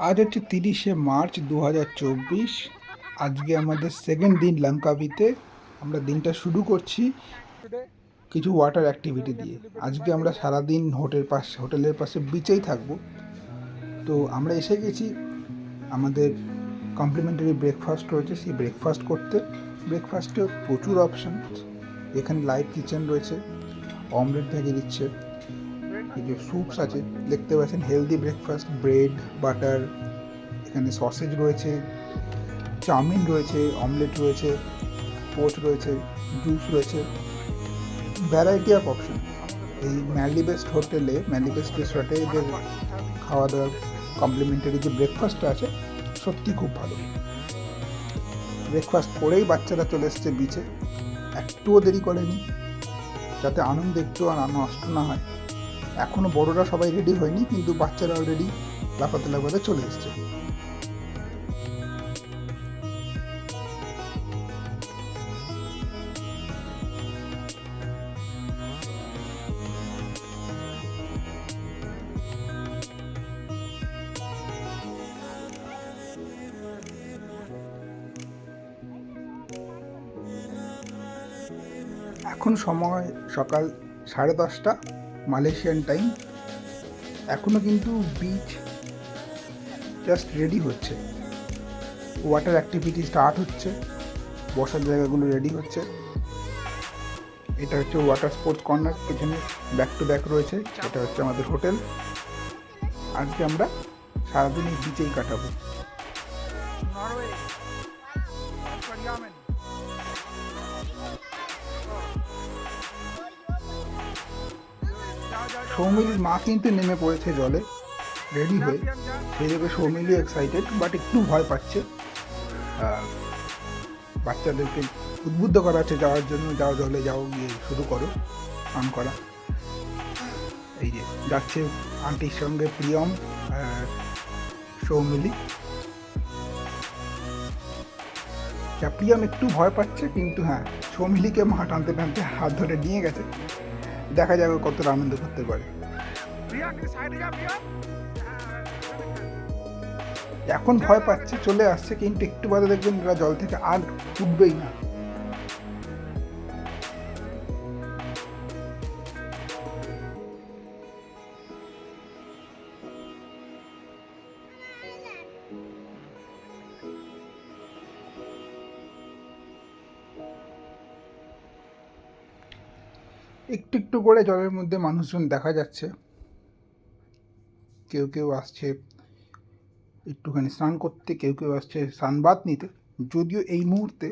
আজ হচ্ছে 30শে মার্চ 2024। আজকে আমাদের সেকেন্ড দিন লঙ্কাভিতে। আমরা দিনটা শুরু করছি কিছু ওয়াটার অ্যাক্টিভিটি দিয়ে। আজকে আমরা সারাদিন হোটেলের পাশে বিচেই থাকবো। তো আমরা এসে গেছি, আমাদের কমপ্লিমেন্টারি ব্রেকফাস্ট রয়েছে, সেই ব্রেকফাস্ট করতে। ব্রেকফাস্টে প্রচুর অপশান, এখানে লাইভ কিচেন রয়েছে, অমলেট ভেজে দিচ্ছে, এই যে স্যুপস আছে দেখতে পাচ্ছেন, হেলদি ব্রেকফাস্ট, ব্রেড বাটার, এখানে সসেজ রয়েছে, চাউমিন রয়েছে, অমলেট রয়েছে, পোচ রয়েছে, জুস রয়েছে, ভ্যারাইটি অফ অপশন। এই ম্যালিবেস্ট হোটেলে, ম্যালিবেস্ট রিসর্টে এদের খাওয়া দাওয়ার কমপ্লিমেন্টারি যে ব্রেকফাস্টটা আছে সত্যি খুব ভালো। ব্রেকফাস্ট করেই বাচ্চারা চলে এসছে বিচে, একটুও দেরি করেনি, যাতে আনন্দ একটু আর নষ্ট না হয়। এখনও বড়রা সবাই রেডি হয়নি, কিন্তু বাচ্চারা অলরেডি লাফাতে লাফাতে চলে এসছে। এখন সময় সকাল 10:30 মালয়েশিয়ান টাইম। এখনও কিন্তু বিচ জাস্ট রেডি হচ্ছে, ওয়াটার অ্যাক্টিভিটি স্টার্ট হচ্ছে, বসার জায়গাগুলো রেডি হচ্ছে। এটা হচ্ছে ওয়াটার স্পোর্টস কর্নার, পেছনে ব্যাক টু ব্যাক রয়েছে, এটা হচ্ছে আমাদের হোটেল। আজকে আমরা সারাদিন এই বিচেই কাটাবো। সৌমিলির মা কিন্তু নেমে পড়েছে জলে রেডি হয়ে, সেই থেকে সৌমিলি এক্সাইটেড, বাট একটু ভয় পাচ্ছে। বাচ্চাদেরকে উদ্বুদ্ধ করা হচ্ছে যাওয়ার জন্য, যাও জলে যাও, গিয়ে শুরু করো স্নান করা। এই যে যাচ্ছে আন্টির সঙ্গে প্রিয়ম আর সৌমিলি। প্রিয়ম একটু ভয় পাচ্ছে, কিন্তু হ্যাঁ, সৌমিলিকে মা টানতে টানতে হাত ধরে নিয়ে গেছে। দেখা যাবে কতটা আনন্দ করতে পারে। এখন ভয় পাচ্ছে, চলে আসছে, কিন্তু একটু বাদে দেখবেন এরা জল থেকে আর উঠবেই না। একটু একটু করে জলের মধ্যে মানুষজন দেখা যাচ্ছে, কেউ কেউ আসছে একটুখানি স্নান করতে, কেউ কেউ আসছে সানবাত নিতে। যদিও এই মুহূর্তে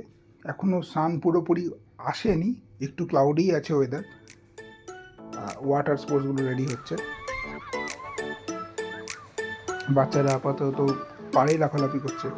এখনও সান পুরোপুরি আসেনি, একটু ক্লাউডি আছে ওয়েদার। ওয়াটার স্পোর্টসগুলো রেডি হচ্ছে, বাচ্চারা আপাতত পাড়েই লাফালাফি করছে।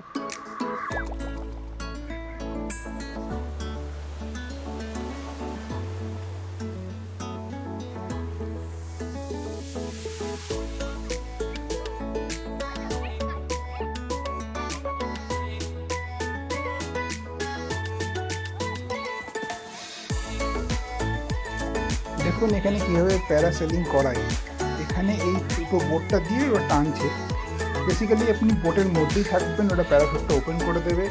দেখুন এখানে কীভাবে প্যারাসেলিং করায়। এখানে এই দুটো বোটটা দিয়ে ওরা টানছে। বেসিক্যালি আপনি বোটের মধ্যেই থাকবেন, ওটা প্যারাশুটটা ওপেন করে দেবে,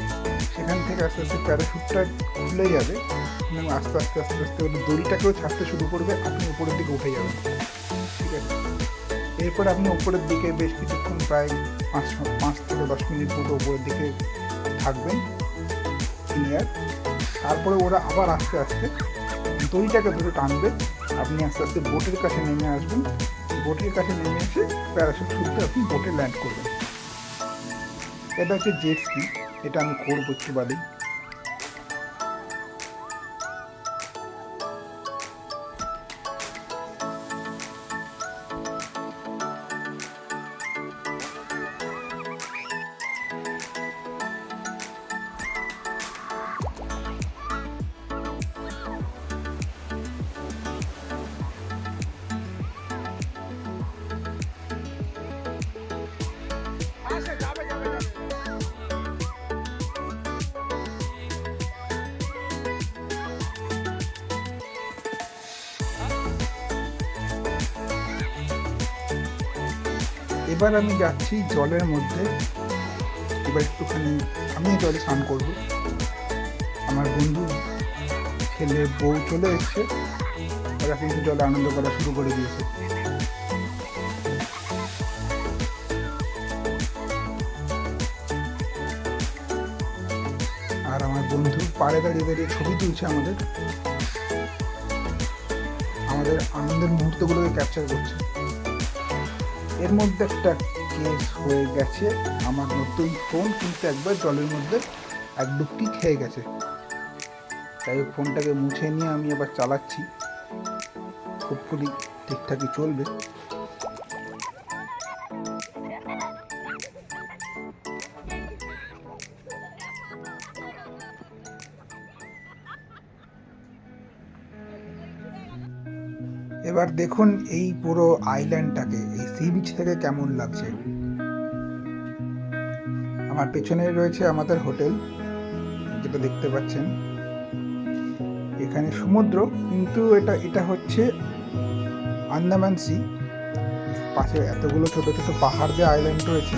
সেখান থেকে আস্তে আস্তে প্যারাশুটটা খুলে যাবে এবং আস্তে আস্তে আস্তে আস্তে ওদের দড়িটাকেও ছাড়তে শুরু করবে, আপনি উপরের দিকে উঠে যাবেন। ঠিক আছে, এরপর আপনি উপরের দিকে বেশ কিছুক্ষণ, প্রায় 5 থেকে 10 মিনিট মতো উপরের দিকে থাকবেন ক্লিয়ার। তারপরে ওরা আবার আস্তে আস্তে দড়িটাকে ধরে টানবে, আপনি আস্তে আস্তে বোটের কাছে নেমে আসবেন। বোটের কাছে নেমে এসে প্যারাশুট ছুটতে আপনি বোটে ল্যান্ড করবেন। এটা হচ্ছে জেট স্কি, এটা আমি করবো একটু বাদেই। এবার আমি যাচ্ছি জলের মধ্যে। এবার একটুখানি আমি জলে স্নান করবো। আমার বন্ধু ছেলে বউ চলে এসছে, ওরা কিন্তু জলে আনন্দ করা শুরু করে দিয়েছে। আর আমার বন্ধু পাড়ে দাঁড়িয়ে দাঁড়িয়ে ছবি তুলছে আমাদের আনন্দের মুহূর্তগুলোকে ক্যাপচার করছে। এর মধ্যে একটা কেস হয়ে গেছে, আমার নতুন ফোন কিন্তু একবার জলের মধ্যে এক ডুবকি খেয়ে গেছে। তাই ফোনটাকে মুছে নিয়ে আমি আবার চালাচ্ছি, হোপফুলি ঠিকঠাকই চলবে। এবার দেখুন এই পুরো আইল্যান্ডটাকে এই সি বিচ থেকে কেমন লাগছে। আমার পেছনে রয়েছে আমাদের হোটেল, যেটা দেখতে পাচ্ছেন। এখানে সমুদ্র, কিন্তু এটা হচ্ছে আন্দামান সি। পাশে এতগুলো ছোট ছোট পাহাড় দিয়ে আইল্যান্ড রয়েছে।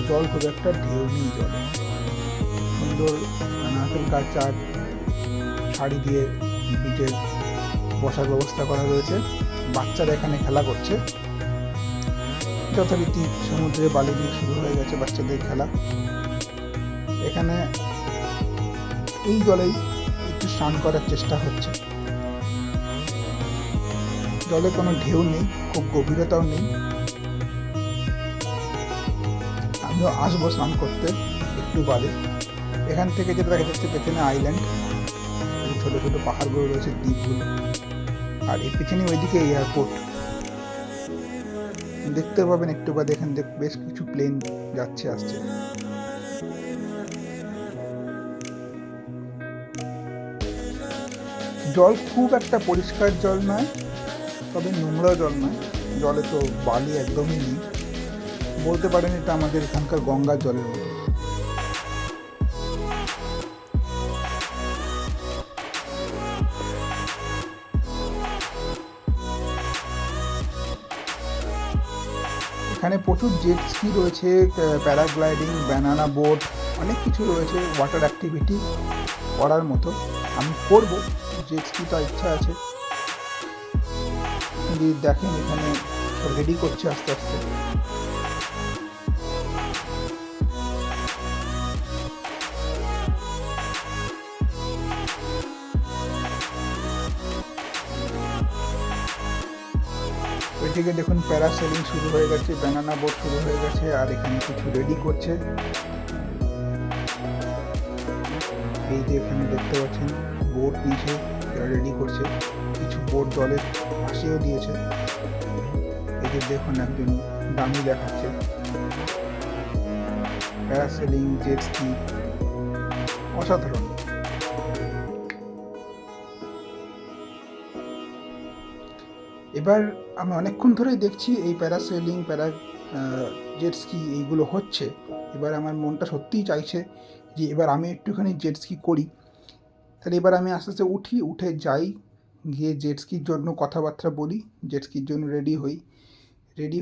জল খুব একটা ঢেউ নেই জলে। সুন্দর নারকেল গাছ আর শাড়ি দিয়ে বিচে বসার ব্যবস্থা করা রয়েছে। বাচ্চারা এখানে খেলা করছে। যথারীতি সমুদ্রে বালি দিয়ে শুরু হয়ে গেছে বাচ্চাদের খেলা। এখানে এই জলেই একটু স্নান করার চেষ্টা হচ্ছে। জলে কোনো ঢেউ নেই, খুব গভীরতাও নেই। আমিও আসবো স্নান করতে একটু বাদে। এখান থেকে যেটা দেখা যাচ্ছে পেছনে আইল্যান্ড, ছোট ছোট পাহাড়গুলো রয়েছে, দ্বীপগুলো। আর এর পিছনে ওইদিকে এয়ারপোর্ট দেখতে পাবেন একটু বাদে। এখান থেকে বেশ কিছু প্লেন যাচ্ছে আসছে। জল খুব একটা পরিষ্কার জল নয়, তবে নোংরা জল নয়। জলে তো বালি একদমই নেই, বলতে পারেন এটা আমাদের এখানকার গঙ্গার জলের মতো। এখানে প্রচুর জেট স্কি রয়েছে, প্যারাগ্লাইডিং, ব্যানানা বোট, অনেক কিছু রয়েছে ওয়াটার অ্যাক্টিভিটি করার মতো। আমি করব, জেট স্কিটা ইচ্ছা আছে। যদি দেখেন এখানে রেডি করছে আস্তে আস্তে। ওইদিকে দেখুন প্যারাসেলিং শুরু হয়ে গেছে, ব্যানানা বোট শুরু হয়ে গেছে, আর এখানে কিছু রেডি করছে। এই যে এখানে দেখতে পাচ্ছেন বোট নিচে এরা রেডি করছে, কিছু বোট জলে ভাসিয়েও দিয়েছে। এই যে দেখুন একজন ডামি দেখাচ্ছে। প্যারাসেলিং, জেট স্কি, অসাধারণ। এবার আমি অনেকক্ষণ ধরেই দেখছি এই প্যারাসেলিং, জেট স্কি এইগুলো হচ্ছে। এবার আমার মনটা সত্যিই চাইছে যে এবার আমি একটুখানি জেট স্কি করি। তাহলে এবার আমি আস্তে আস্তে উঠে যাই, গিয়ে জেট স্কির জন্য কথাবার্তা বলি, জেট স্কির জন্য রেডি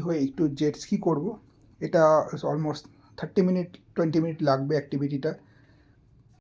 হয়ে একটু জেট স্কি করবো। এটা অলমোস্ট 20 মিনিট লাগবে অ্যাক্টিভিটিটা।